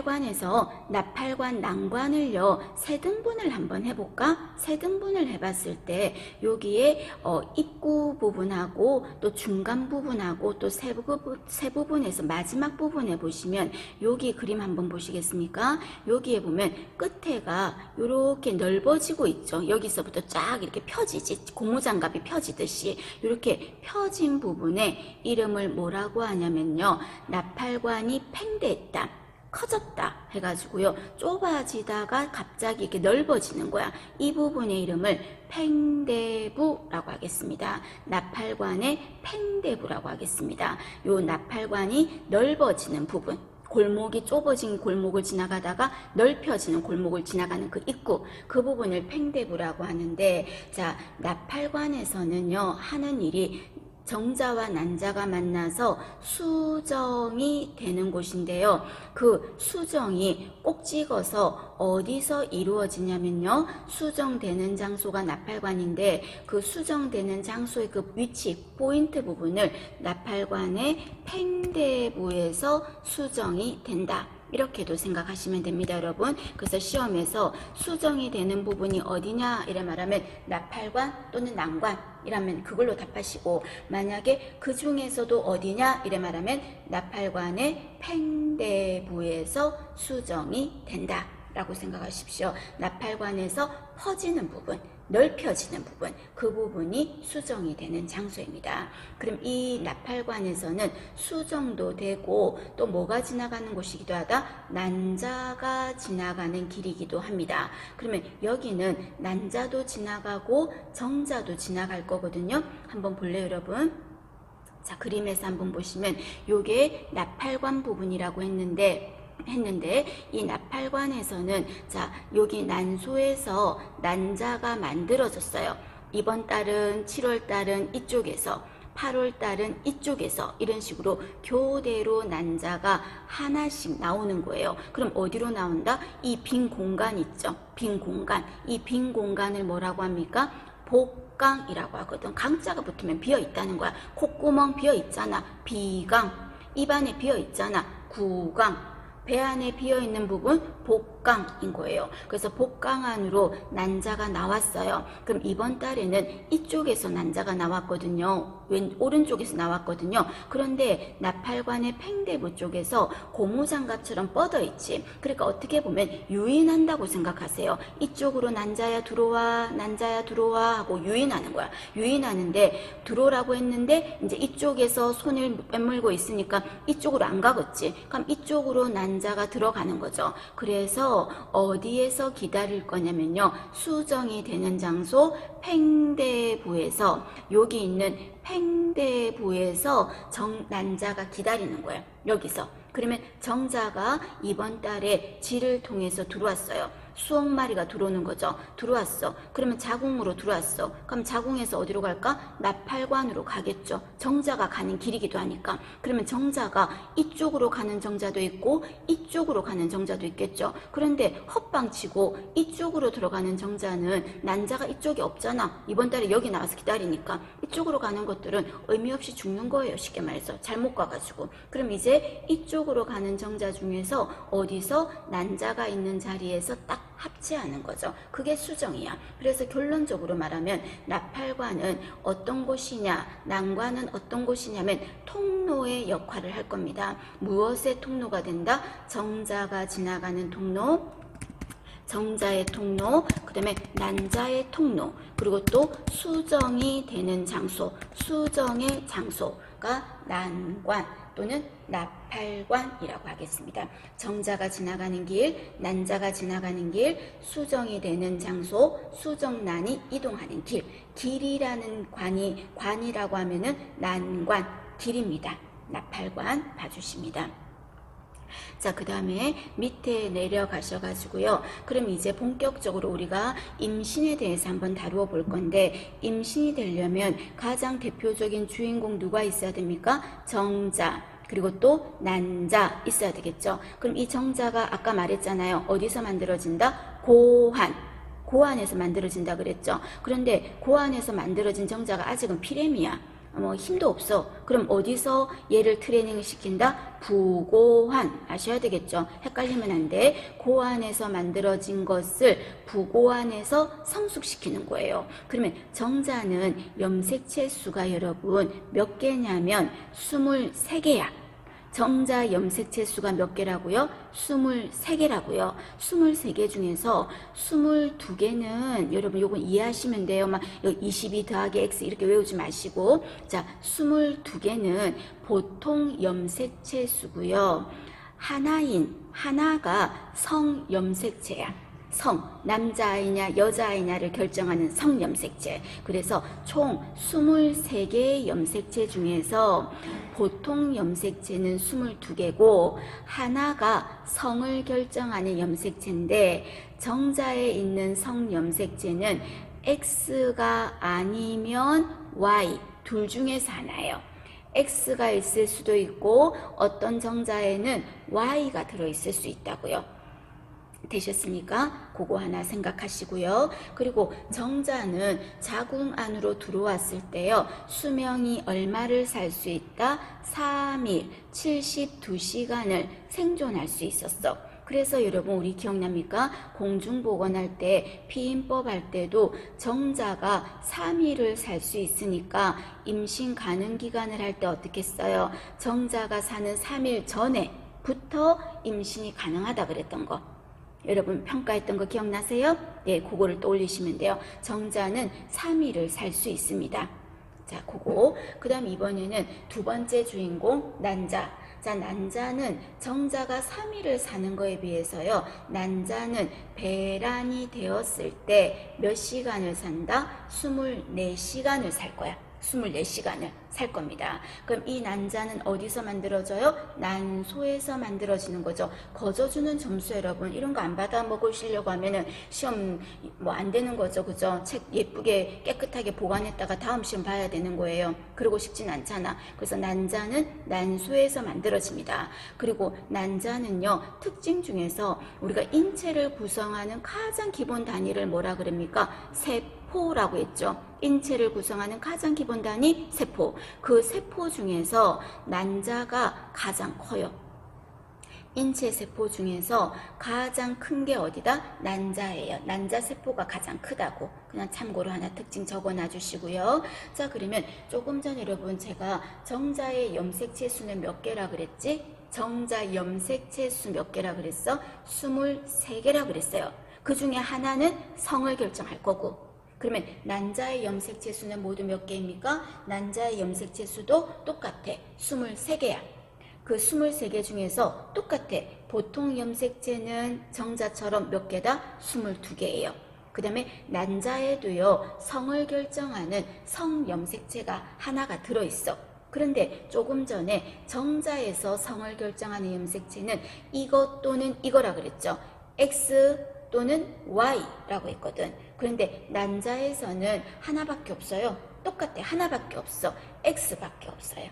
나팔관에서 나팔관 난관을요 세 등분을 한번 해볼까? 세 등분을 해봤을 때 여기에 입구 부분하고 또 중간 부분하고 또 세 부분에서 마지막 부분에 보시면 여기 그림 한번 보시겠습니까? 여기에 보면 끝에가 이렇게 넓어지고 있죠. 여기서부터 쫙 이렇게 펴지지, 고무장갑이 펴지듯이 이렇게 펴진 부분에 이름을 뭐라고 하냐면요, 나팔관이 팽대했다, 커졌다 해가지고요, 좁아지다가 갑자기 이렇게 넓어지는 거야. 이 부분의 이름을 팽대부라고 하겠습니다. 나팔관의 팽대부라고 하겠습니다. 요 나팔관이 넓어지는 부분, 골목이 좁아진 골목을 지나가다가 넓혀지는 골목을 지나가는 그 입구, 그 부분을 팽대부라고 하는데, 자, 나팔관에서는요 하는 일이 정자와 난자가 만나서 수정이 되는 곳인데요. 그 수정이 꼭 찍어서 어디서 이루어지냐면요, 수정되는 장소가 나팔관인데 그 수정되는 장소의 그 위치, 포인트 부분을 나팔관의 팽대부에서 수정이 된다, 이렇게도 생각하시면 됩니다, 여러분. 그래서 시험에서 수정이 되는 부분이 어디냐 이래 말하면 나팔관 또는 난관 이라면 그걸로 답하시고, 만약에 그 중에서도 어디냐 이래 말하면 나팔관의 팽대부에서 수정이 된다 라고 생각하십시오. 나팔관에서 퍼지는 부분, 넓혀지는 부분, 그 부분이 수정이 되는 장소입니다. 그럼 이 나팔관에서는 수정도 되고 또 뭐가 지나가는 곳이기도 하다? 난자가 지나가는 길이기도 합니다. 그러면 여기는 난자도 지나가고 정자도 지나갈 거거든요. 한번 볼래요, 여러분? 자, 그림에서 한번 보시면 요게 나팔관 부분이라고 했는데 이 나팔관에서는, 자, 여기 난소에서 난자가 만들어졌어요. 이번 달은 7월 달은 이쪽에서, 8월 달은 이쪽에서, 이런 식으로 교대로 난자가 하나씩 나오는 거예요. 그럼 어디로 나온다? 이 빈 공간 있죠, 빈 공간. 이 빈 공간을 뭐라고 합니까? 복강이라고 하거든. 강자가 붙으면 비어 있다는 거야. 콧구멍 비어 있잖아, 비강. 입안에 비어 있잖아, 구강. 배 안에 비어있는 부분 복강인 거예요. 그래서 복강 안으로 난자가 나왔어요. 그럼 이번 달에는 이쪽에서 난자가 나왔거든요. 오른쪽에서 나왔거든요. 그런데 나팔관의 팽대부 쪽에서 고무장갑처럼 뻗어있지. 그러니까 어떻게 보면 유인한다고 생각하세요. 이쪽으로 난자야 들어와, 난자야 들어와 하고 유인하는 거야. 유인하는데 들어오라고 했는데 이제 이쪽에서 손을 빼물고 있으니까 이쪽으로 안 가겠지. 그럼 이쪽으로 난자가 들어가는 거죠. 그래서 어디에서 기다릴 거냐면요, 수정이 되는 장소 팽대부에서, 여기 있는 팽대부에서 난자가 기다리는 거예요, 여기서. 그러면 정자가 이번 달에 지를 통해서 들어왔어요. 수억 마리가 들어오는 거죠. 들어왔어. 그러면 자궁으로 들어왔어. 그럼 자궁에서 어디로 갈까? 나팔관으로 가겠죠. 정자가 가는 길이기도 하니까. 그러면 정자가 이쪽으로 가는 정자도 있고 이쪽으로 가는 정자도 있겠죠. 그런데 헛방치고 이쪽으로 들어가는 정자는 난자가 이쪽에 없잖아. 이번 달에 여기 나와서 기다리니까 이쪽으로 가는 것들은 의미 없이 죽는 거예요, 쉽게 말해서. 잘못 가가지고. 그럼 이제 이쪽으로 가는 정자 중에서 어디서 난자가 있는 자리에서 딱 합체하는 거죠. 그게 수정이야. 그래서 결론적으로 말하면 나팔관은 어떤 곳이냐, 난관은 어떤 곳이냐면 통로의 역할을 할 겁니다. 무엇의 통로가 된다? 정자가 지나가는 통로, 정자의 통로, 그 다음에 난자의 통로, 그리고 또 수정이 되는 장소, 수정의 장소가 난관 또는 나팔관이라고 하겠습니다. 정자가 지나가는 길, 난자가 지나가는 길, 수정이 되는 장소, 수정난이 이동하는 길. 길이라는 관이라고 하면은 난관, 길입니다. 나팔관 봐주십니다. 자, 그 다음에 밑에 내려가셔가지고요. 그럼 이제 본격적으로 우리가 임신에 대해서 한번 다루어 볼 건데, 임신이 되려면 가장 대표적인 주인공 누가 있어야 됩니까? 정자, 그리고 또 난자 있어야 되겠죠. 그럼 이 정자가 아까 말했잖아요. 어디서 만들어진다? 고환에서 만들어진다 그랬죠. 그런데 고환에서 만들어진 정자가 아직은 피렘이야. 뭐 힘도 없어. 그럼 어디서 얘를 트레이닝을 시킨다? 부고환. 아셔야 되겠죠? 헷갈리면 안 돼. 고환에서 만들어진 것을 부고환에서 성숙시키는 거예요. 그러면 정자는 염색체 수가 여러분 몇 개냐면 23개야. 정자 염색체 수가 몇 개라고요? 23개라고요. 23개 중에서 22개는 여러분 요건 이해하시면 돼요. 막 22 더하기 x 이렇게 외우지 마시고, 자, 22개는 보통 염색체 수고요. 하나가 성 염색체야. 성, 남자아이냐 여자아이냐를 결정하는 성염색체. 그래서 총 23개의 염색체 중에서 보통 염색체는 22개고 하나가 성을 결정하는 염색체인데, 정자에 있는 성염색체는 X가 아니면 Y 둘 중에서 하나예요. X가 있을 수도 있고 어떤 정자에는 Y가 들어있을 수 있다고요. 되셨습니까? 그거 하나 생각하시고요. 그리고 정자는 자궁 안으로 들어왔을 때요. 수명이 얼마를 살 수 있다? 3일, 72시간을 생존할 수 있었어. 그래서 여러분 우리 기억납니까? 공중보건할 때 피임법 할 때도 정자가 3일을 살 수 있으니까 임신 가능 기간을 할 때 어떻게 써요? 정자가 사는 3일 전에부터 임신이 가능하다 그랬던 거. 여러분 평가했던 거 기억나세요? 네, 그거를 떠올리시면 돼요. 정자는 3일을 살 수 있습니다. 자, 그거. 그 다음 이번에는 두 번째 주인공 난자. 자, 난자는 정자가 3일을 사는 거에 비해서요. 난자는 배란이 되었을 때 몇 시간을 산다? 24시간을 살 거야. 24시간을 살 겁니다. 그럼 이 난자는 어디서 만들어져요? 난소에서 만들어지는 거죠. 거저주는 점수 여러분 이런 거 안 받아 먹으시려고 하면은 시험 뭐 안 되는 거죠. 그죠? 책 예쁘게 깨끗하게 보관했다가 다음 시험 봐야 되는 거예요. 그러고 싶진 않잖아. 그래서 난자는 난소에서 만들어집니다. 그리고 난자는요, 특징 중에서 우리가 인체를 구성하는 가장 기본 단위를 뭐라 그럽니까? 세포라고 했죠. 인체를 구성하는 가장 기본 단위 세포. 그 세포 중에서 난자가 가장 커요. 인체 세포 중에서 가장 큰 게 어디다? 난자예요. 난자 세포가 가장 크다고. 그냥 참고로 하나 특징 적어놔 주시고요. 자, 그러면 조금 전 여러분 제가 정자의 염색체 수는 몇 개라 그랬지? 정자 염색체 수 몇 개라 그랬어? 23개라 그랬어요. 그 중에 하나는 성을 결정할 거고, 그러면 난자의 염색체 수는 모두 몇 개입니까? 난자의 염색체 수도 똑같아. 23개야. 그 23개 중에서 똑같아. 보통 염색체는 정자처럼 몇 개다? 22개예요. 그 다음에 난자에도요, 성을 결정하는 성염색체가 하나가 들어있어. 그런데 조금 전에 정자에서 성을 결정하는 염색체는 이것 또는 이거라 그랬죠. X 또는 Y라고 했거든. 그런데 난자에서는 하나밖에 없어요. 똑같아. 하나밖에 없어. X밖에 없어요.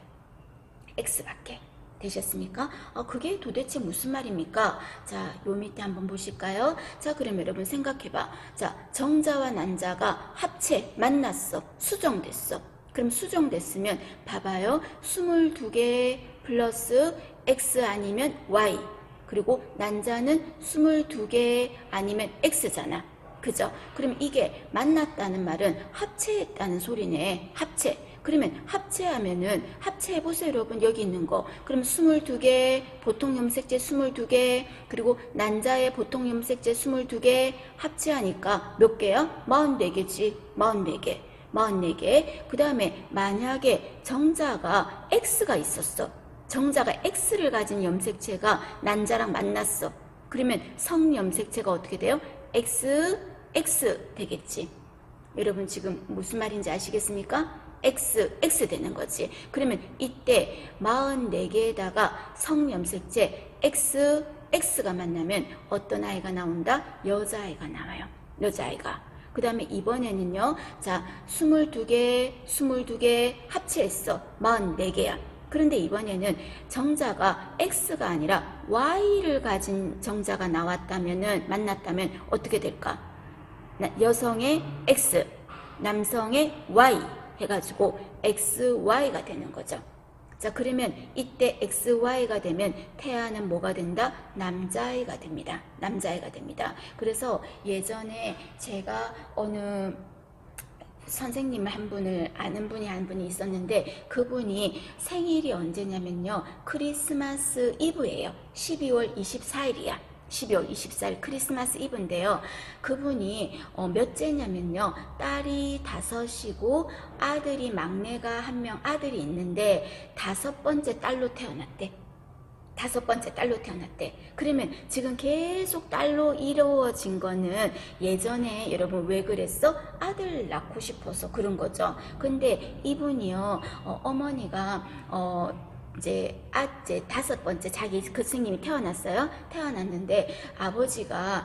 X밖에. 되셨습니까? 그게 도대체 무슨 말입니까? 자, 요 밑에 한번 보실까요? 자, 그럼 여러분 생각해봐. 자, 정자와 난자가 합체, 만났어. 수정됐어. 그럼 수정됐으면 봐봐요. 22개 플러스 X 아니면 Y. 그리고 난자는 22개 아니면 X잖아. 그죠? 그럼 이게 만났다는 말은 합체했다는 소리네. 합체. 그러면 합체하면은 합체해보세요 여러분. 여기 있는 거. 그럼 22개 보통 염색체 22개 그리고 난자의 보통 염색체 22개 합체하니까 몇 개야? 44개지. 44개. 44개. 그 다음에 만약에 정자가 X가 있었어. 정자가 X를 가진 염색체가 난자랑 만났어. 그러면 성염색체가 어떻게 돼요? X 되겠지. 여러분 지금 무슨 말인지 아시겠습니까? X 되는 거지. 그러면 이때 44개에다가 성염색체 X가 만나면 어떤 아이가 나온다? 여자아이가 나와요. 여자아이가. 그 다음에 이번에는요. 자, 22개 합체했어. 44개야. 그런데 이번에는 정자가 X가 아니라 Y를 가진 정자가 만났다면 어떻게 될까? 여성의 X, 남성의 Y 해가지고 XY가 되는 거죠. 자, 그러면 이때 XY가 되면 태아는 뭐가 된다? 남자아이가 됩니다. 남자아이가 됩니다. 그래서 예전에 제가 어느 선생님 한 분을 아는 분이 한 분이 있었는데 그분이 생일이 언제냐면요. 크리스마스 이브예요. 12월 24일이야. 12월 24일 크리스마스 이브인데요. 그분이 몇째냐면요. 딸이 5이고 아들이 막내가 한 명 아들이 있는데 5번째 딸로 태어났대. 5번째 딸로 태어났대. 그러면 지금 계속 딸로 이루어진 거는 예전에 여러분 왜 그랬어? 아들 낳고 싶어서 그런 거죠. 근데 이분이요, 어머니가 이제 5번째 자기 그 스님이 태어났어요. 태어났는데 아버지가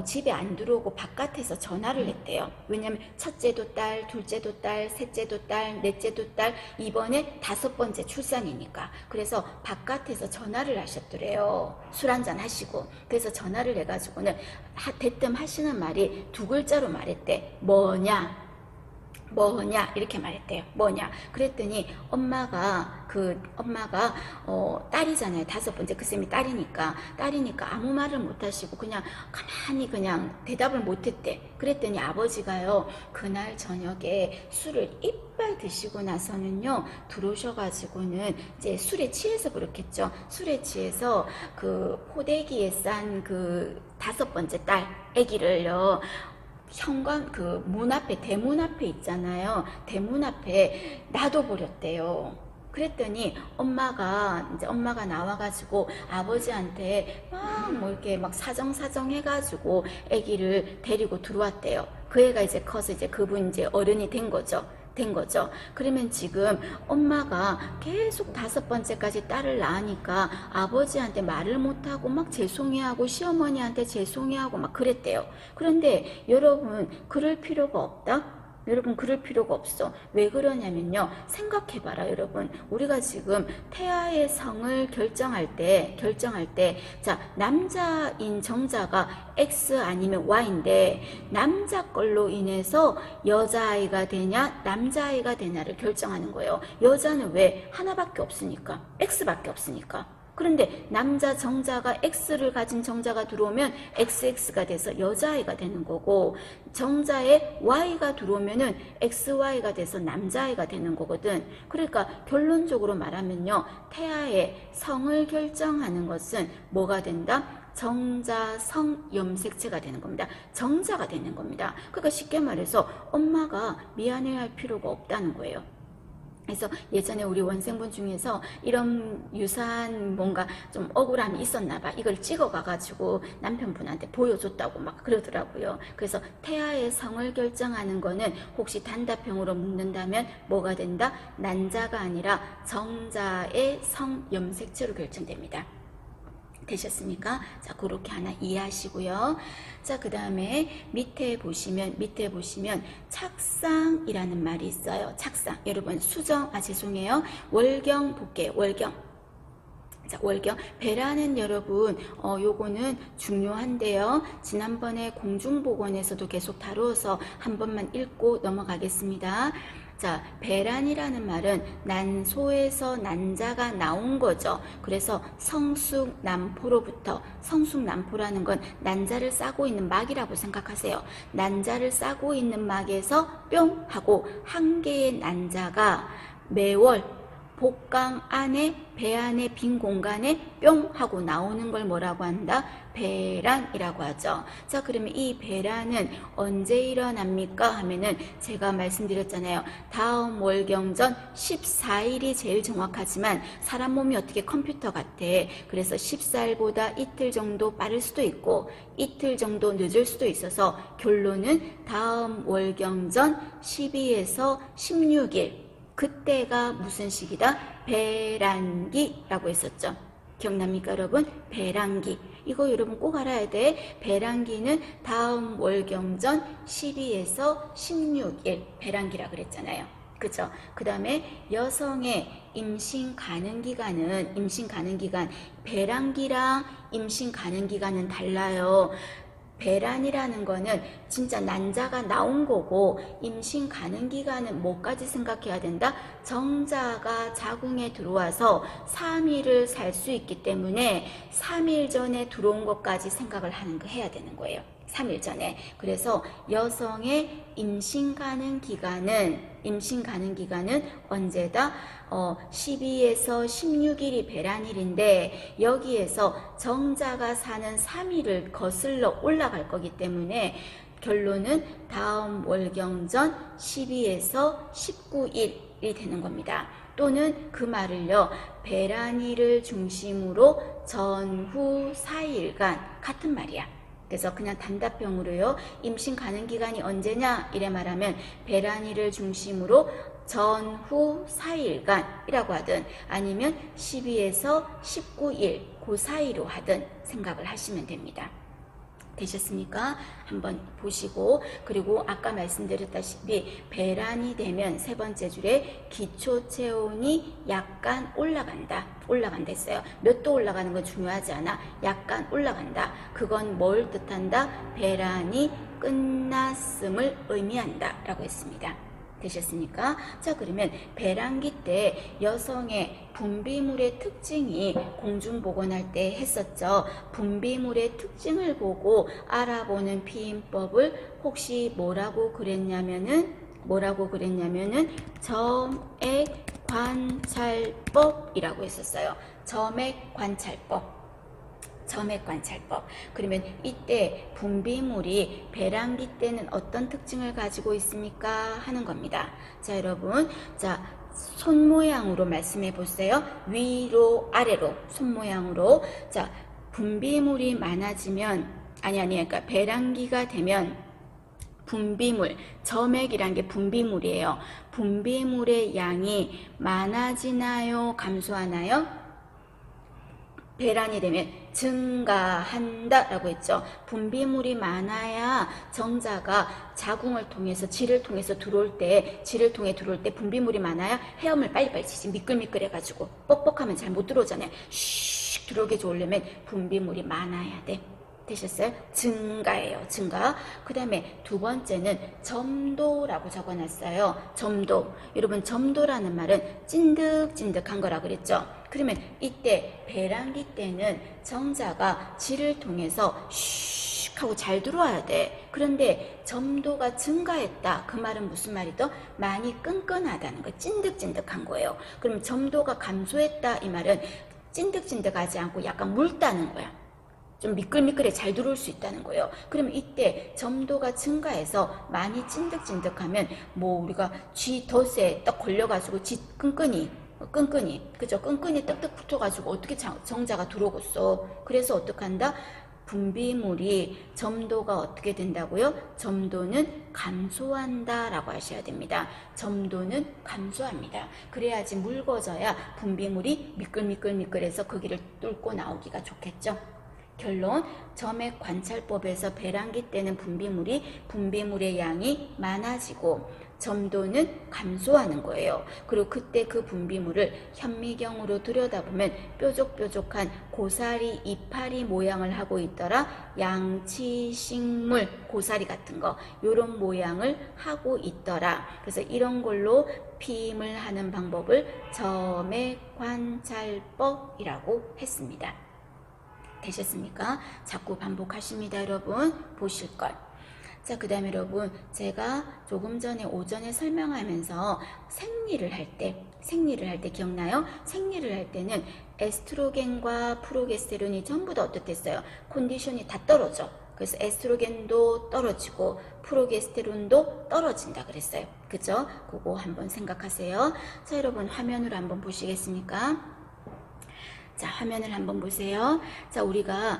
집에 안 들어오고 바깥에서 전화를 했대요. 왜냐면 첫째도 딸, 둘째도 딸, 셋째도 딸, 넷째도 딸, 이번에 5번째 출산이니까. 그래서 바깥에서 전화를 하셨더래요. 술 한잔 하시고. 그래서 전화를 해가지고는 대뜸 하시는 말이 2글자로 말했대. 뭐냐 이렇게 말했대요. 뭐냐 그랬더니 엄마가 딸이잖아요. 5번째 그 쌤이 딸이니까 아무 말을 못 하시고 그냥 가만히 그냥 대답을 못 했대. 그랬더니 아버지가요 그날 저녁에 술을 이빨 드시고 나서는요 들어오셔가지고는 이제 술에 취해서 그렇겠죠. 술에 취해서 그 포대기에 싼 그 5번째 딸 아기를요 현관 그 문 앞에 대문 앞에 있잖아요. 대문 앞에 놔둬버렸대요. 그랬더니 엄마가 나와가지고 아버지한테 막 뭐 이렇게 막 사정 해가지고 아기를 데리고 들어왔대요. 그 애가 이제 커서 이제 그분 이제 어른이 된 거죠. 그러면 지금 엄마가 계속 5번째까지 딸을 낳으니까 아버지한테 말을 못하고 막 죄송해하고 시어머니한테 죄송해하고 막 그랬대요. 그런데 여러분 그럴 필요가 없다? 여러분 그럴 필요가 없어. 왜 그러냐면요. 생각해봐라 여러분. 우리가 지금 태아의 성을 결정할 때 자 남자인 정자가 X 아니면 Y인데 남자 걸로 인해서 여자아이가 되냐 남자아이가 되냐를 결정하는 거예요. 여자는 왜? 하나밖에 없으니까. X밖에 없으니까. 그런데 남자 정자가 X를 가진 정자가 들어오면 XX가 돼서 여자아이가 되는 거고 정자에 Y가 들어오면은 XY가 돼서 남자아이가 되는 거거든. 그러니까 결론적으로 말하면요. 태아의 성을 결정하는 것은 뭐가 된다? 정자, 성, 염색체가 되는 겁니다. 정자가 되는 겁니다. 그러니까 쉽게 말해서 엄마가 미안해할 필요가 없다는 거예요. 그래서 예전에 우리 원생분 중에서 이런 유사한 뭔가 좀 억울함이 있었나 봐. 이걸 찍어가가지고 남편분한테 보여줬다고 막 그러더라고요. 그래서 태아의 성을 결정하는 거는 혹시 단답형으로 묻는다면 뭐가 된다? 난자가 아니라 정자의 성 염색체로 결정됩니다. 되셨습니까? 자, 그렇게 하나 이해하시고요. 자, 그 다음에 밑에 보시면 착상이라는 말이 있어요. 착상. 여러분 죄송해요. 월경 볼게요. 월경. 자, 월경. 배라는 여러분, 요거는 중요한데요. 지난번에 공중보건에서도 계속 다루어서 한 번만 읽고 넘어가겠습니다. 자, 배란이라는 말은 난소에서 난자가 나온 거죠. 그래서 성숙남포로부터, 성숙남포라는 건 난자를 싸고 있는 막이라고 생각하세요. 난자를 싸고 있는 막에서 뿅 하고 한 개의 난자가 매월 복강 안에 배 안에 빈 공간에 뿅 하고 나오는 걸 뭐라고 한다? 배란이라고 하죠. 자, 그러면 이 배란은 언제 일어납니까? 하면은 제가 말씀드렸잖아요. 다음 월경전 14일이 제일 정확하지만 사람 몸이 어떻게 컴퓨터 같아. 그래서 14일보다 이틀 정도 빠를 수도 있고 이틀 정도 늦을 수도 있어서 결론은 다음 월경전 12에서 16일 그때가 무슨 시기다? 배란기라고 했었죠. 기억납니까 여러분? 배란기. 이거 여러분 꼭 알아야 돼. 배란기는 다음 월경전 12에서 16일 배란기라 그랬잖아요. 그죠? 그 다음에 여성의 임신 가능 기간, 배란기랑 임신 가능 기간은 달라요. 배란이라는 거는 진짜 난자가 나온 거고 임신 가능 기간은 뭐까지 생각해야 된다? 정자가 자궁에 들어와서 3일을 살 수 있기 때문에 3일 전에 들어온 것까지 생각을 해야 되는 거예요. 3일 전에. 그래서 여성의 임신 가능 기간은 언제다? 12에서 16일이 배란일인데 여기에서 정자가 사는 3일을 거슬러 올라갈 거기 때문에 결론은 다음 월경 전 12에서 19일이 되는 겁니다. 또는 그 말을요, 배란일을 중심으로 전후 4일간 같은 말이야. 그래서 그냥 단답형으로요, 임신 가능 기간이 언제냐 이래 말하면 배란일을 중심으로 전후 4일간이라고 하든 아니면 12에서 19일 그 사이로 하든 생각을 하시면 됩니다. 되셨습니까? 한번 보시고, 그리고 아까 말씀드렸다시피 배란이 되면 세 번째 줄에 기초 체온이 약간 올라간다 했어요. 몇 도 올라가는 건 중요하지 않아. 약간 올라간다. 그건 뭘 뜻한다? 배란이 끝났음을 의미한다 라고 했습니다. 되셨습니까? 자, 그러면 배란기 때 여성의 분비물의 특징이 공중보건할 때 했었죠. 분비물의 특징을 보고 알아보는 피임법을 혹시 뭐라고 그랬냐면은 점액관찰법이라고 했었어요. 점액관찰법. 그러면 이때 분비물이 배란기 때는 어떤 특징을 가지고 있습니까? 하는 겁니다. 자, 여러분, 자, 손 모양으로 말씀해 보세요. 위로 아래로 손 모양으로. 자, 분비물이 많아지면 그러니까 배란기가 되면 분비물, 점액이란 게 분비물이에요. 분비물의 양이 많아지나요? 감소하나요? 배란이 되면 증가한다 라고 했죠. 분비물이 많아야 정자가 자궁을 통해서 질을 통해서 들어올 때 분비물이 많아야 헤엄을 빨리빨리 치지. 미끌미끌해 가지고 뻑뻑하면 잘 못 들어오잖아요. 슉 들어오게 좋으려면 분비물이 많아야 돼. 되셨어요? 증가예요. 증가. 그 다음에 두 번째는 점도라고 적어놨어요. 점도. 여러분, 점도라는 말은 찐득찐득한 거라 그랬죠. 그러면 이때 배란기 때는 정자가 질을 통해서 슉 하고 잘 들어와야 돼. 그런데 점도가 증가했다. 그 말은 무슨 말이죠? 많이 끈끈하다는 거. 찐득찐득한 거예요. 그럼 점도가 감소했다. 이 말은 찐득찐득하지 않고 약간 묽다는 거야. 좀 미끌미끌해 잘 들어올 수 있다는 거예요. 그러면 이때 점도가 증가해서 많이 찐득찐득하면 뭐 우리가 쥐 덫에 딱 걸려가지고 쥐 끈끈이 그죠? 끈끈이 떡떡 붙어가지고 어떻게 정자가 들어오겠어. 그래서 어떡한다? 분비물이 점도가 어떻게 된다고요? 점도는 감소한다 라고 하셔야 됩니다. 점도는 감소합니다. 그래야지 묽어져야 분비물이 미끌미끌미끌해서 거기를 뚫고 나오기가 좋겠죠. 결론, 점액관찰법에서 배란기 때는 분비물의 양이 많아지고 점도는 감소하는 거예요. 그리고 그때 그 분비물을 현미경으로 들여다보면 뾰족뾰족한 고사리 이파리 모양을 하고 있더라. 양치식물 고사리 같은 거 요런 모양을 하고 있더라. 그래서 이런 걸로 피임을 하는 방법을 점액관찰법이라고 했습니다. 되셨습니까? 자꾸 반복하십니다, 여러분. 보실 것. 자, 그 다음에 여러분, 제가 조금 전에 오전에 설명하면서 생리를 할 때 기억나요? 생리를 할 때는 에스트로겐과 프로게스테론이 전부 다 어떻겠어요? 컨디션이 다 떨어져. 그래서 에스트로겐도 떨어지고 프로게스테론도 떨어진다 그랬어요. 그죠? 그거 한번 생각하세요. 자, 여러분, 화면으로 한번 보시겠습니까? 자, 화면을 한번 보세요. 자, 우리가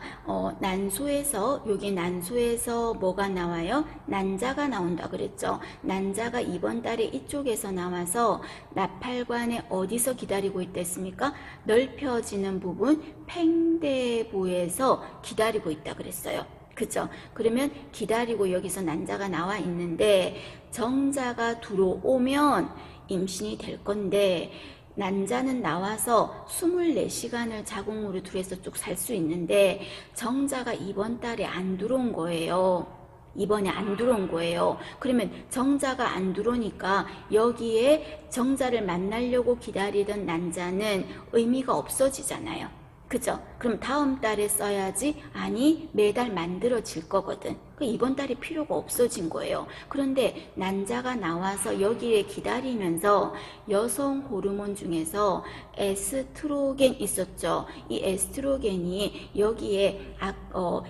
여기 난소에서 뭐가 나와요? 난자가 나온다 그랬죠. 난자가 이번 달에 이쪽에서 나와서 나팔관에 어디서 기다리고 있댔습니까? 넓혀지는 부분 팽대부에서 기다리고 있다 그랬어요. 그죠? 그러면 기다리고 여기서 난자가 나와 있는데 정자가 들어오면 임신이 될 건데 난자는 나와서 24시간을 자궁으로 들어서 쭉 살 수 있는데 정자가 이번 달에 안 들어온 거예요. 이번에 안 들어온 거예요. 그러면 정자가 안 들어오니까 여기에 정자를 만나려고 기다리던 난자는 의미가 없어지잖아요. 그죠? 그럼 다음 달에 써야지? 아니, 매달 만들어질 거거든. 이번 달에 필요가 없어진 거예요. 그런데 난자가 나와서 여기에 기다리면서 여성 호르몬 중에서 에스트로겐 있었죠. 이 에스트로겐이 여기에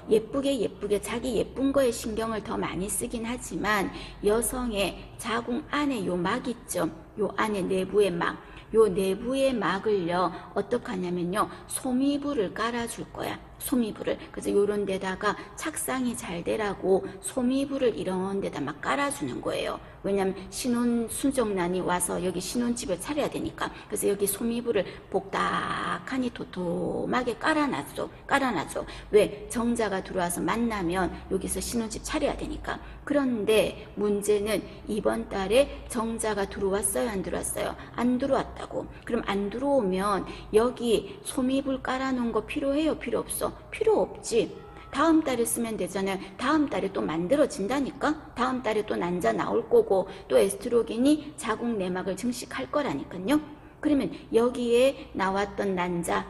예쁘게 자기 예쁜 거에 신경을 더 많이 쓰긴 하지만 여성의 자궁 안에 요 막 있죠. 요 안에 내부의 막. 요 내부의 막을요 어떻게 하냐면요 소미불을 깔아줄 거야. 소미불을. 그래서 요런 데다가 착상이 잘 되라고 소미불을 이런 데다 막 깔아주는 거예요. 왜냐면 신혼 순정난이 와서 여기 신혼집을 차려야 되니까. 그래서 여기 소미불을 복닥하니 도톰하게 깔아놔줘. 왜? 정자가 들어와서 만나면 여기서 신혼집 차려야 되니까. 그런데 문제는 이번 달에 정자가 들어왔어요? 안 들어왔어요? 안 들어왔다고. 그럼 안 들어오면 여기 소미불 깔아놓은 거 필요해요? 필요 없어? 필요 없지. 다음 달에 쓰면 되잖아요. 다음 달에 또 만들어진다니까. 다음 달에 또 난자 나올 거고 또 에스트로겐이 자궁 내막을 증식할 거라니까요. 그러면 여기에 나왔던 난자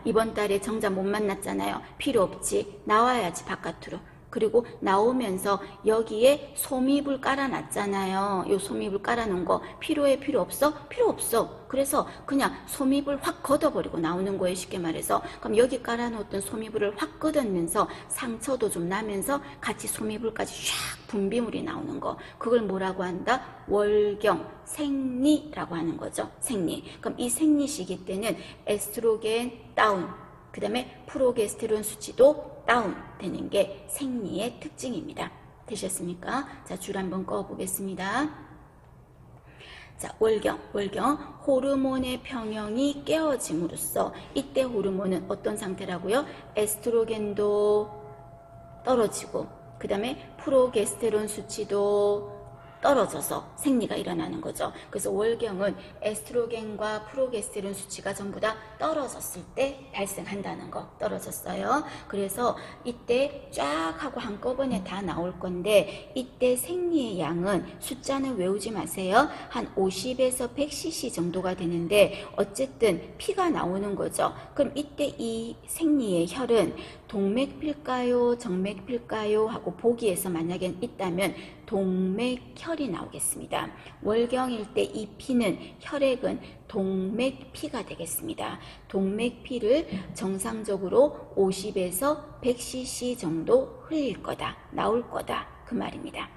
이번 달에 정자 못 만났잖아요. 필요 없지. 나와야지 바깥으로. 그리고 나오면서 여기에 소미불 깔아놨잖아요. 요 소미불 깔아놓은 거 필요해? 필요 없어? 필요 없어. 그래서 그냥 소미불 확 걷어버리고 나오는 거예요. 쉽게 말해서. 그럼 여기 깔아놓았던 소미불을 확 걷으면서 상처도 좀 나면서 같이 소미불까지 샥 분비물이 나오는 거. 그걸 뭐라고 한다? 월경, 생리라고 하는 거죠. 생리. 그럼 이 생리 시기 때는 에스트로겐 다운, 그 다음에 프로게스테론 수치도 다운되는 게 생리의 특징입니다. 되셨습니까? 자, 줄 한번 꺼보겠습니다. 자, 월경. 호르몬의 평형이 깨어짐으로써 이때 호르몬은 어떤 상태라고요? 에스트로겐도 떨어지고 그 다음에 프로게스테론 수치도 떨어져서 생리가 일어나는 거죠. 그래서 월경은 에스트로겐과 프로게스테론 수치가 전부 다 떨어졌을 때 발생한다는 거. 떨어졌어요. 그래서 이때 쫙 하고 한꺼번에 다 나올 건데 이때 생리의 양은 숫자는 외우지 마세요. 한 50에서 100cc 정도가 되는데 어쨌든 피가 나오는 거죠. 그럼 이때 이 생리의 혈은 동맥필까요? 정맥필까요? 하고 보기에서 만약에 있다면 동맥혈이 나오겠습니다. 월경일 때 이 피는 혈액은 동맥피가 되겠습니다. 동맥피를 정상적으로 50에서 100cc 정도 흘릴 거다. 나올 거다. 그 말입니다.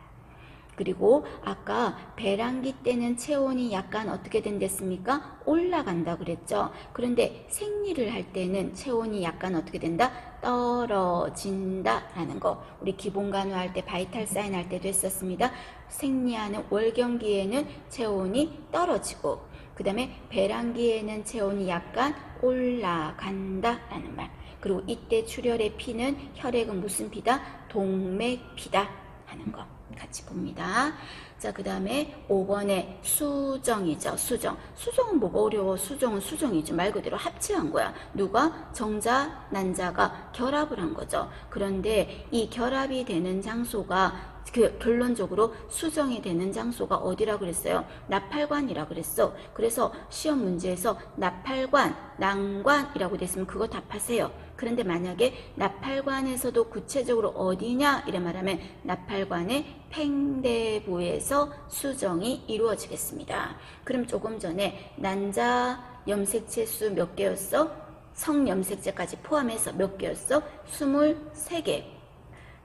그리고 아까 배란기 때는 체온이 약간 어떻게 된댔습니까? 올라간다 그랬죠. 그런데 생리를 할 때는 체온이 약간 어떻게 된다? 떨어진다 라는 거. 우리 기본간호 할 때 바이탈 사인 할 때도 했었습니다. 생리하는 월경기에는 체온이 떨어지고 그 다음에 배란기에는 체온이 약간 올라간다 라는 말. 그리고 이때 출혈의 피는 혈액은 무슨 피다? 동맥피다 하는 거. 같이 봅니다. 자, 그 다음에 5번에 수정이죠. 수정은 뭐가 어려워? 수정은 수정이죠. 말 그대로 합체한 거야. 누가? 정자, 난자가 결합을 한 거죠. 그런데 이 결합이 되는 장소가 결론적으로 수정이 되는 장소가 어디라고 그랬어요? 나팔관이라고 그랬어. 그래서 시험 문제에서 나팔관, 난관이라고 됐으면 그거 답하세요. 그런데 만약에 나팔관에서도 구체적으로 어디냐 이래 말하면 나팔관의 팽대부에서 수정이 이루어지겠습니다. 그럼 조금 전에 난자 염색체 수 몇 개였어? 성염색체까지 포함해서 몇 개였어? 23개.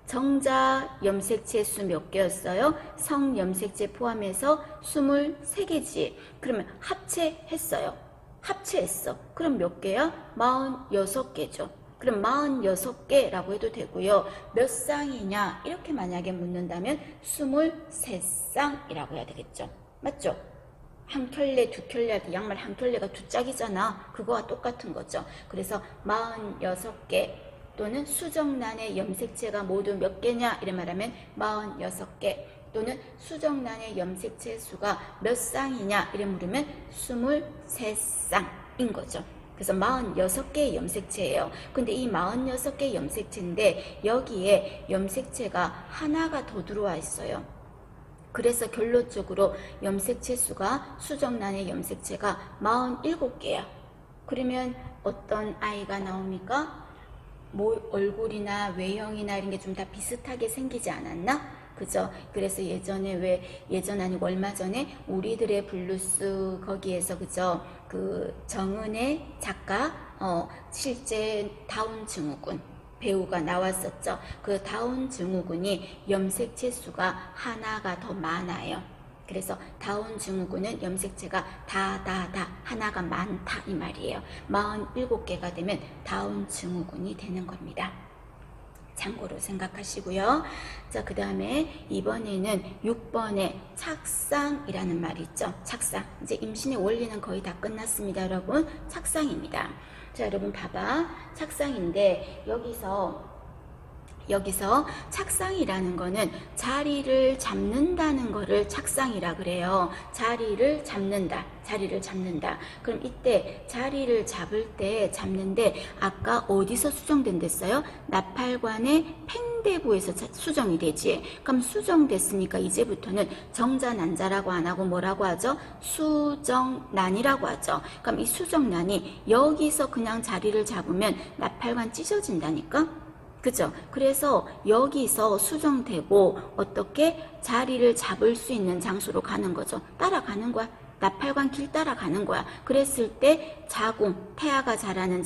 정자 염색체 수 몇 개였어요? 성염색체 포함해서 23개지. 그러면 합체했어요. 합체했어. 그럼 몇 개야? 46개죠. 그럼 46개라고 해도 되고요. 몇 쌍이냐? 이렇게 만약에 묻는다면 23쌍이라고 해야 되겠죠. 맞죠? 한 켤레, 두 켤레, 양말 한 켤레가 두 짝이잖아. 그거와 똑같은 거죠. 그래서 46개. 또는 수정란의 염색체가 모두 몇 개냐 이래 말하면 46개. 또는 수정란의 염색체 수가 몇 쌍이냐 이래 물으면 23쌍인 거죠. 그래서 46개의 염색체예요. 근데 이 46개의 염색체인데 여기에 염색체가 하나가 더 들어와 있어요. 그래서 결론적으로 염색체 수가 수정란의 염색체가 47개야. 그러면 어떤 아이가 나옵니까? 뭐 얼굴이나 외형이나 이런 게 좀 다 비슷하게 생기지 않았나? 그죠? 그래서 예전 아니고 얼마 전에 우리들의 블루스 거기에서 그죠? 그 정은혜 작가 실제 다운 증후군 배우가 나왔었죠. 그 다운 증후군이 염색체 수가 하나가 더 많아요. 그래서 다운 증후군은 염색체가 다 하나가 많다 이 말이에요. 47개가 되면 다운 증후군이 되는 겁니다. 참고로 생각하시고요. 자, 그 다음에 이번에는 6번에 착상이라는 말이 있죠. 착상. 이제 임신의 원리는 거의 다 끝났습니다, 여러분. 착상입니다. 자, 여러분 봐봐. 착상인데 여기서 착상이라는 거는 자리를 잡는다는 거를 착상이라 그래요. 자리를 잡는다. 그럼 이때 자리를 잡는데 아까 어디서 수정된댔어요? 나팔관의 팽대부에서 수정이 되지. 그럼 수정됐으니까 이제부터는 정자 난자라고 안 하고 뭐라고 하죠? 수정란이라고 하죠. 그럼 이 수정란이 여기서 그냥 자리를 잡으면 나팔관 찢어진다니까? 그죠? 그래서 여기서 수정되고 어떻게 자리를 잡을 수 있는 장소로 가는 거죠. 따라가는 거야. 나팔관 길 따라가는 거야. 그랬을 때 자궁, 태아가 자라는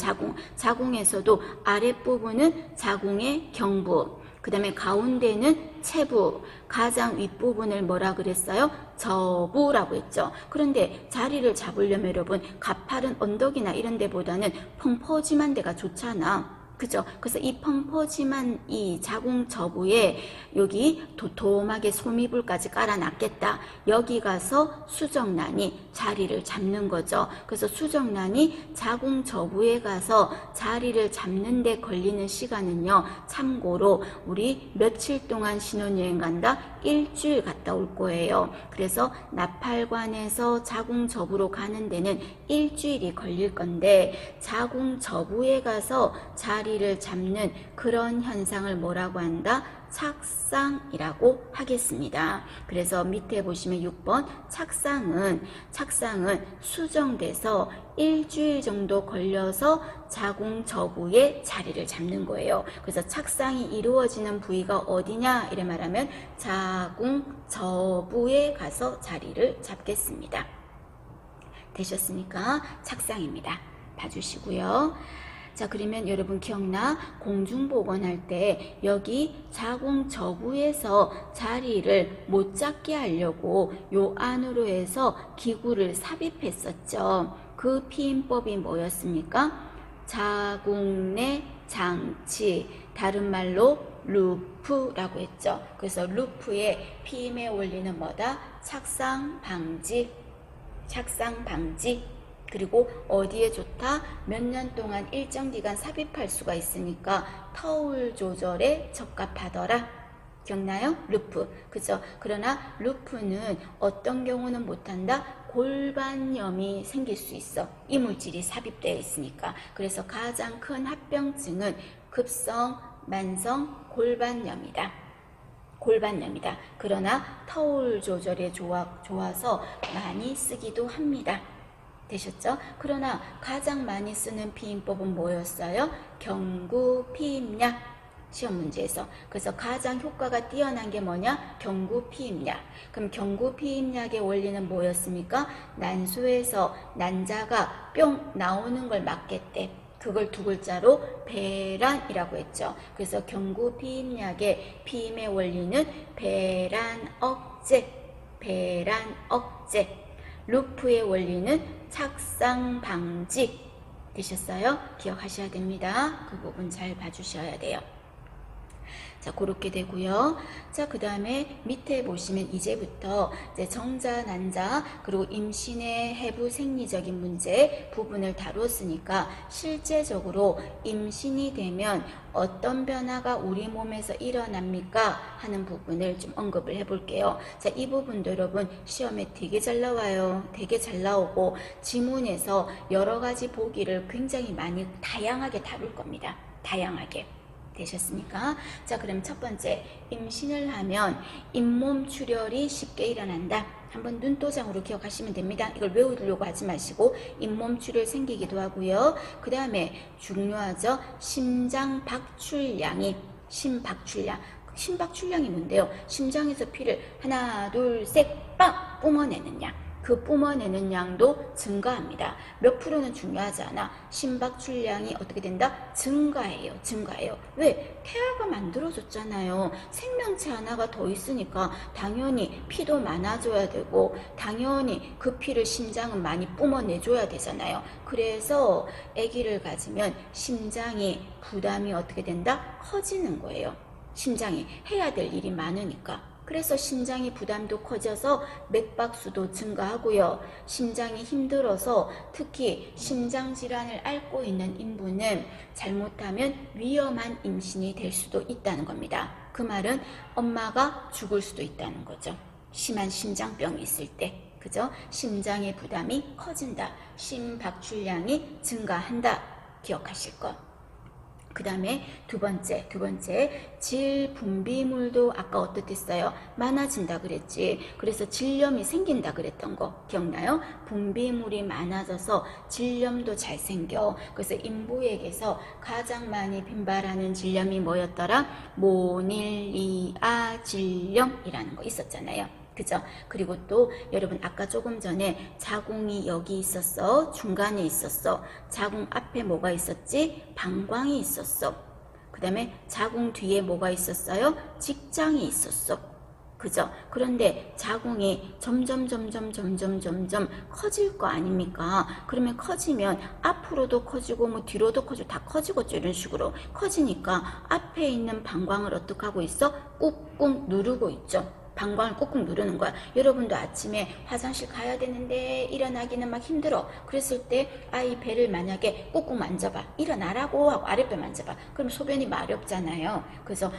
자궁에서도 아랫부분은 자궁의 경부, 그 다음에 가운데는 체부, 가장 윗부분을 뭐라 그랬어요? 저부라고 했죠. 그런데 자리를 잡으려면 여러분 가파른 언덕이나 이런 데보다는 펑퍼짐한 데가 좋잖아. 그죠? 그래서 이 펑퍼짐한 이 자궁 저부에 여기 도톰하게 소미불까지 깔아놨겠다. 여기 가서 수정란이 자리를 잡는 거죠. 그래서 수정란이 자궁 저부에 가서 자리를 잡는 데 걸리는 시간은요. 참고로 우리 며칠 동안 신혼여행 간다? 일주일 갔다 올 거예요. 그래서 나팔관에서 자궁 저부로 가는 데는 일주일이 걸릴 건데 자궁 저부에 가서 자리를 잡는 그런 현상을 뭐라고 한다? 착상이라고 하겠습니다. 그래서 밑에 보시면 6번 착상은 수정돼서 일주일 정도 걸려서 자궁 저부에 자리를 잡는 거예요. 그래서 착상이 이루어지는 부위가 어디냐 이래 말하면 자궁 저부에 가서 자리를 잡겠습니다. 되셨습니까? 착상입니다. 봐주시고요. 자, 그러면 여러분 기억나? 공중보건할 때 여기 자궁 저부에서 자리를 못 잡게 하려고 요 안으로 해서 기구를 삽입했었죠. 그 피임법이 뭐였습니까? 자궁 내 장치, 다른 말로 루프라고 했죠. 그래서 루프의 피임의 원리는 뭐다? 착상 방지. 그리고 어디에 좋다? 몇 년 동안 일정 기간 삽입할 수가 있으니까 터울 조절에 적합하더라. 기억나요? 루프. 그죠? 그러나 루프는 어떤 경우는 못한다? 골반염이 생길 수 있어. 이물질이 삽입되어 있으니까. 그래서 가장 큰 합병증은 급성, 만성 골반염이다. 그러나 터울 조절에 좋아서 많이 쓰기도 합니다. 되셨죠? 그러나 가장 많이 쓰는 피임법은 뭐였어요? 경구 피임약. 시험 문제에서. 그래서 가장 효과가 뛰어난 게 뭐냐? 경구 피임약. 그럼 경구 피임약의 원리는 뭐였습니까? 난소에서 난자가 뿅 나오는 걸 막겠대. 그걸 두 글자로 배란이라고 했죠. 그래서 경구 피임약의 피임의 원리는 배란 억제. 루프의 원리는 착상 방지. 되셨어요? 기억하셔야 됩니다. 그 부분 잘 봐주셔야 돼요. 자, 그렇게 되고요. 자, 그 다음에 밑에 보시면 이제부터 이제 정자, 난자, 그리고 임신의 해부 생리적인 문제 부분을 다뤘으니까 실제적으로 임신이 되면 어떤 변화가 우리 몸에서 일어납니까? 하는 부분을 좀 언급을 해볼게요. 자, 이 부분도 여러분 시험에 되게 잘 나와요. 되게 잘 나오고 지문에서 여러 가지 보기를 굉장히 많이 다양하게 다룰 겁니다. 다양하게. 되셨습니까? 자, 그럼 첫 번째, 임신을 하면 잇몸 출혈이 쉽게 일어난다. 한번 눈도장으로 기억하시면 됩니다. 이걸 외우려고 하지 마시고 잇몸 출혈 생기기도 하고요. 그 다음에 중요하죠. 심장 박출량이 심박출량이 뭔데요? 심장에서 피를 하나, 둘, 셋, 빵 뿜어내는 양. 그 뿜어내는 양도 증가합니다. 몇 프로는 중요하지 않아. 심박출량이 어떻게 된다? 증가해요. 왜? 태아가 만들어졌잖아요. 생명체 하나가 더 있으니까 당연히 피도 많아져야 되고 당연히 그 피를 심장은 많이 뿜어내줘야 되잖아요. 그래서 아기를 가지면 심장이 부담이 어떻게 된다? 커지는 거예요. 심장이 해야 될 일이 많으니까. 그래서 심장의 부담도 커져서 맥박수도 증가하고요. 심장이 힘들어서 특히 심장질환을 앓고 있는 인부는 잘못하면 위험한 임신이 될 수도 있다는 겁니다. 그 말은 엄마가 죽을 수도 있다는 거죠. 심한 심장병이 있을 때. 그죠? 심장의 부담이 커진다. 심박출량이 증가한다. 기억하실 것. 그 다음에 두 번째 질 분비물도 아까 어떻겠어요? 많아진다 그랬지. 그래서 질염이 생긴다 그랬던 거 기억나요? 분비물이 많아져서 질염도 잘 생겨. 그래서 인부에게서 가장 많이 빈발하는 질염이 뭐였더라? 모닐리아 질염이라는 거 있었잖아요. 그죠? 그리고 또 여러분 아까 조금 전에 자궁이 여기 있었어. 중간에 있었어. 자궁 앞에 뭐가 있었지? 방광이 있었어. 그 다음에 자궁 뒤에 뭐가 있었어요? 직장이 있었어. 그죠? 그런데 자궁이 점점 커질 거 아닙니까? 그러면 커지면 앞으로도 커지고 뭐 뒤로도 커지고 다 커지겠죠. 이런 식으로 커지니까 앞에 있는 방광을 어떻게 하고 있어? 꾹꾹 누르고 있죠. 방광을 꾹꾹 누르는 거야. 여러분도 아침에 화장실 가야 되는데 일어나기는 막 힘들어. 그랬을 때 아이 배를 만약에 꾹꾹 만져봐. 일어나라고 하고 아랫배 만져봐. 그럼 소변이 마렵잖아요. 그래서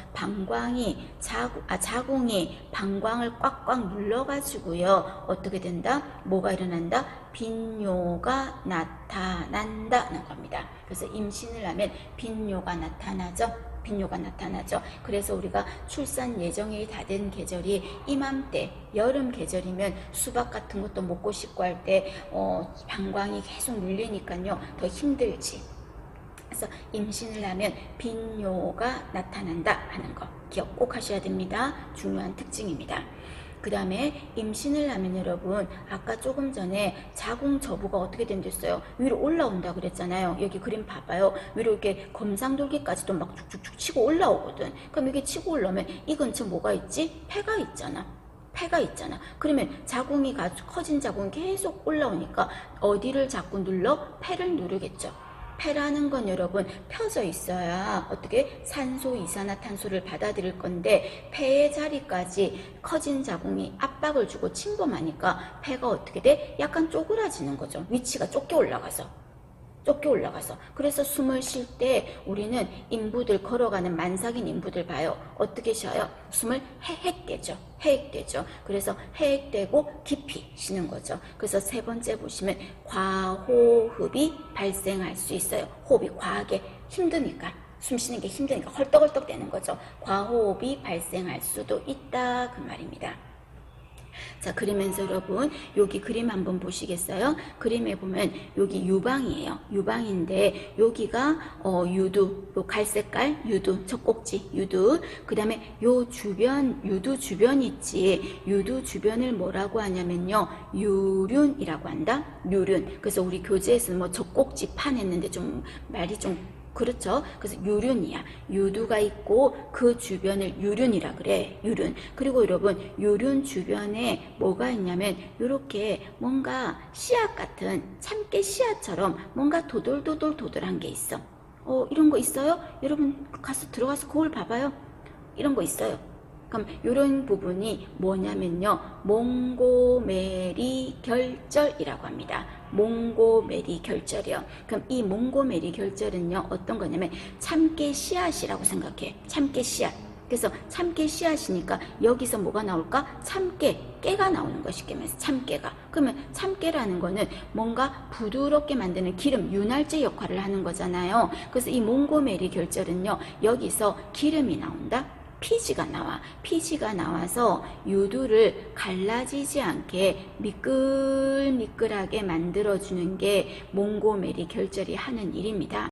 자궁이 방광을 꽉꽉 눌러가지고요. 어떻게 된다? 뭐가 일어난다? 빈뇨가 나타난다는 겁니다. 그래서 임신을 하면 빈뇨가 나타나죠. 그래서 우리가 출산 예정이 다 된 계절이 이맘때 여름 계절이면 수박 같은 것도 먹고 싶고 할 때 방광이 계속 눌리니까요 더 힘들지. 그래서 임신을 하면 빈뇨가 나타난다 하는 거 기억 꼭 하셔야 됩니다. 중요한 특징입니다. 그 다음에 임신을 하면 여러분 아까 조금 전에 자궁 저부가 어떻게 된댔어요? 위로 올라온다 그랬잖아요. 여기 그림 봐봐요. 위로 이렇게 검상돌기까지도 막 쭉쭉쭉 치고 올라오거든. 그럼 이게 치고 올라오면 이 근처 뭐가 있지? 폐가 있잖아. 그러면 자궁이 커진 자궁이 계속 올라오니까 어디를 자꾸 눌러? 폐를 누르겠죠. 폐라는 건 여러분 펴져 있어야 어떻게 산소, 이산화탄소를 받아들일 건데 폐의 자리까지 커진 자궁이 압박을 주고 침범하니까 폐가 어떻게 돼? 약간 쪼그라지는 거죠. 위치가 좁게 올라가서. 그래서 숨을 쉴 때 우리는 인부들 걸어가는 만삭인 인부들 봐요. 어떻게 쉬어요? 숨을 해액되죠. 그래서 해액되고 깊이 쉬는 거죠. 그래서 세 번째 보시면 과호흡이 발생할 수 있어요. 호흡이 과하게 힘드니까 숨 쉬는 게 힘드니까 헐떡헐떡 되는 거죠. 과호흡이 발생할 수도 있다 그 말입니다. 자, 그러면서 여러분 여기 그림 한번 보시겠어요? 그림에 보면 여기 유방이에요. 유방인데 여기가 유두, 요 갈색깔 유두, 젖꼭지 유두. 그 다음에 요 주변 유두 주변 있지. 유두 주변을 뭐라고 하냐면요 유륜이라고 한다. 유륜. 그래서 우리 교재에서는 뭐 젖꼭지 판 했는데 좀 말이 좀 그렇죠. 그래서 유륜이야. 유두가 있고 그 주변을 유륜이라 그래. 유륜. 그리고 여러분 유륜 주변에 뭐가 있냐면 이렇게 뭔가 씨앗 같은 참깨 씨앗처럼 뭔가 도돌도돌한 게 있어. 이런 거 있어요? 여러분 들어가서 거울 봐봐요. 이런 거 있어요. 그럼 이런 부분이 뭐냐면요, 몽고메리 결절이라고 합니다. 몽고메리 결절이요. 그럼 이 몽고메리 결절은요, 어떤 거냐면 참깨 씨앗이라고 생각해. 참깨 씨앗. 그래서 참깨 씨앗이니까 여기서 뭐가 나올까? 참깨, 깨가 나오는 거, 쉽게 말해서 참깨가. 그러면 참깨라는 거는 뭔가 부드럽게 만드는 기름, 윤활제 역할을 하는 거잖아요. 그래서 이 몽고메리 결절은요, 여기서 기름이 나온다? 피지가 나와. 피지가 나와서 유두를 갈라지지 않게 미끌미끌하게 만들어주는 게 몽고메리 결절이 하는 일입니다.